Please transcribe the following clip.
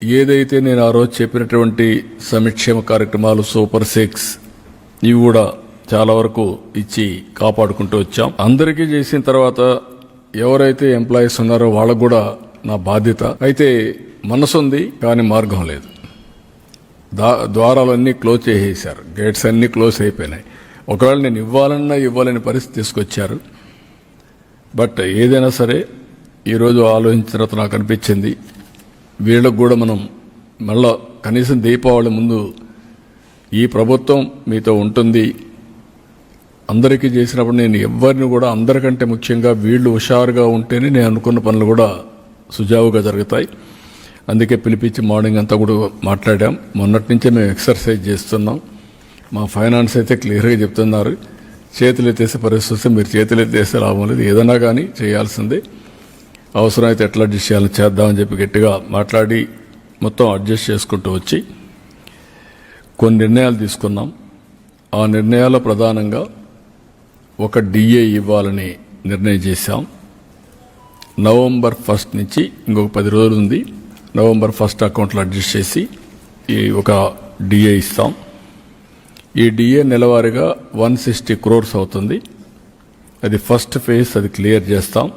ఏదైతే నేను ఆ రోజు చెప్పినటువంటి సంక్షేమ కార్యక్రమాలు సూపర్ 6 ఇవి కూడా చాలా వరకు ఇచ్చి కాపాడుకుంటూ వచ్చాం. అందరికీ చేసిన తర్వాత ఎవరైతే ఎంప్లాయీస్ ఉన్నారో వాళ్ళకు కూడా నా బాధ్యత. అయితే మనసు ఉంది కానీ మార్గం లేదు. ద్వారాలన్నీ క్లోజ్ చేసేశారు, గేట్స్ అన్నీ క్లోజ్ అయిపోయినాయి. ఒకవేళ నేను ఇవ్వాలని పరిస్థితి తీసుకొచ్చారు. బట్ ఏదైనా సరే ఈరోజు ఆలోచించిన తర్వాత నాకు అనిపించింది వీళ్ళకు కూడా మనం మళ్ళా కనీసం దీపావళి ముందు ఈ ప్రభుత్వం మీతో ఉంటుంది, అందరికీ చేసినప్పుడు నేను ఎవరిని కూడా అందరికంటే ముఖ్యంగా వీళ్ళు హుషారుగా ఉంటేనే నేను అనుకున్న పనులు కూడా సుజావుగా జరుగుతాయి. అందుకే పిలిపించి మార్నింగ్ అంతా కూడా మాట్లాడాం. మొన్నటి నుంచే మేము ఎక్సర్సైజ్ చేస్తున్నాం. మా ఫైనాన్స్ అయితే క్లియర్గా చెప్తున్నారు, చేతులు ఎత్తేసే పరిస్థితి వస్తే మీరు చేతులు ఎత్తేస్తే లాభం లేదు, ఏదైనా కానీ చేయాల్సిందే, అవసరమైతే ఎట్లా అడ్జస్ట్ చేయాలని చేద్దామని చెప్పి గట్టిగా మాట్లాడి మొత్తం అడ్జస్ట్ చేసుకుంటూ వచ్చి కొన్ని నిర్ణయాలు తీసుకున్నాం. ఆ నిర్ణయాల్లో ప్రధానంగా ఒక డిఏ ఇవ్వాలని నిర్ణయం చేశాం. నవంబర్ 1 నుంచి ఇంకొక 10 రోజులు ఉంది. నవంబర్ 1 అకౌంట్లో అడ్జస్ట్ చేసి ఈ ఒక డిఏ ఇస్తాం. ఈ డిఏ నెలవారీగా 160 crores అవుతుంది. అది ఫస్ట్ ఫేజ్, అది క్లియర్ చేస్తాం.